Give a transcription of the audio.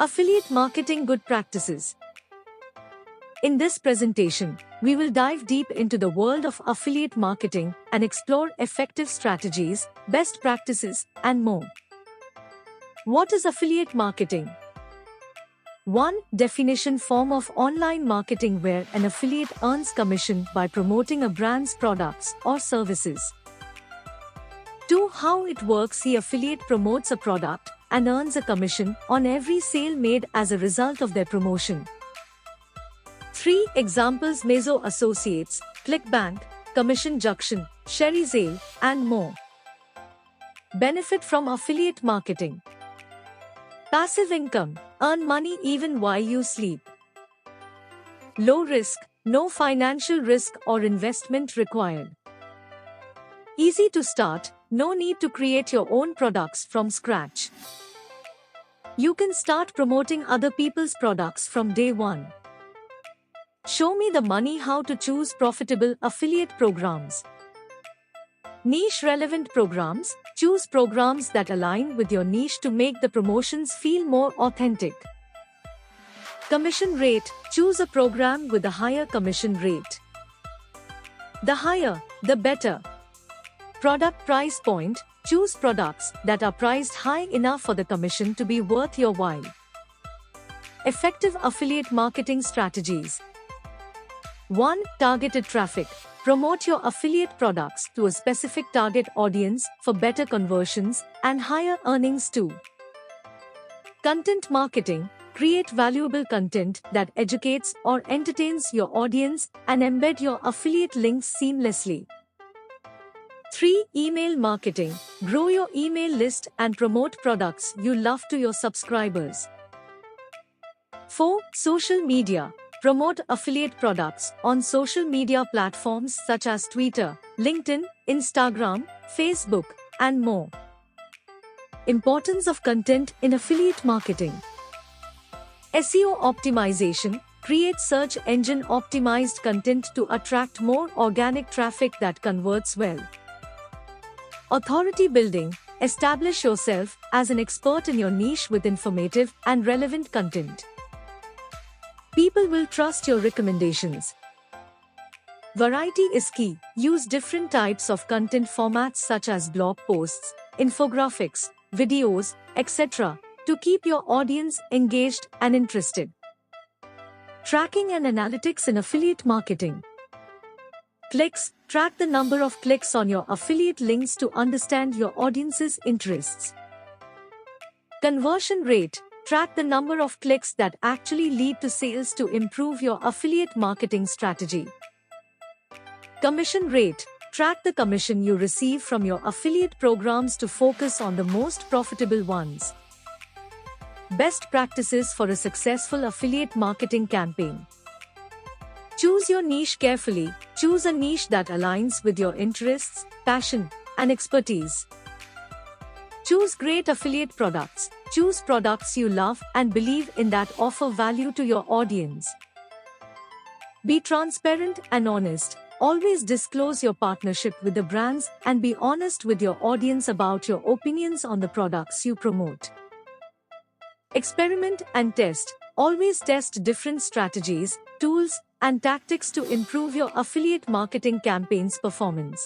Affiliate marketing good practices. In this presentation, we will dive deep into the world of affiliate marketing and explore effective strategies, best practices, and more. What is affiliate marketing? One definition form of online marketing where an affiliate earns commission by promoting a brand's products or services. 2. How it works. The affiliate promotes a product and earns a commission on every sale made as a result of their promotion. 3. Examples: Mezzo Associates, ClickBank, Commission Junction, Sherry Sale, and more. Benefit from affiliate marketing. Passive income. Earn money even while you sleep. Low risk. No financial risk or investment required. Easy to start. No need to create your own products from scratch. You can start promoting other people's products from day one. Show me the money. How to choose profitable affiliate programs. Niche relevant programs. Choose programs that align with your niche to make the promotions feel more authentic. Commission rate. Choose a program with a higher commission rate. The higher, the better. Product price point. Choose products that are priced high enough for the commission to be worth your while. Effective affiliate marketing strategies. 1. Targeted traffic. Promote your affiliate products to a specific target audience for better conversions and higher earnings too. Content marketing. Create valuable content that educates or entertains your audience and embed your affiliate links seamlessly. 3. Email marketing. Grow your email list and promote products you love to your subscribers. 4. Social media. Promote affiliate products on social media platforms such as Twitter, LinkedIn, Instagram, Facebook, and more. Importance of content in affiliate marketing. SEO optimization. Create search engine optimized content to attract more organic traffic that converts well. Authority building. Establish yourself as an expert in your niche with informative and relevant content. People will trust your recommendations. Variety is key. Use different types of content formats such as blog posts, infographics, videos, etc. to keep your audience engaged and interested. Tracking and analytics in affiliate marketing. Clicks. Track the number of clicks on your affiliate links to understand your audience's interests. Conversion rate. Track the number of clicks that actually lead to sales to improve your affiliate marketing strategy. Commission rate. Track the commission you receive from your affiliate programs to focus on the most profitable ones. Best practices for a successful affiliate marketing campaign. Choose your niche carefully. Choose a niche that aligns with your interests, passion, and expertise. Choose great affiliate products. Choose products you love and believe in that offer value to your audience. Be transparent and honest. Always disclose your partnership with the brands and be honest with your audience about your opinions on the products you promote. Experiment and test. Always test different strategies, tools, and tactics to improve your affiliate marketing campaign's performance.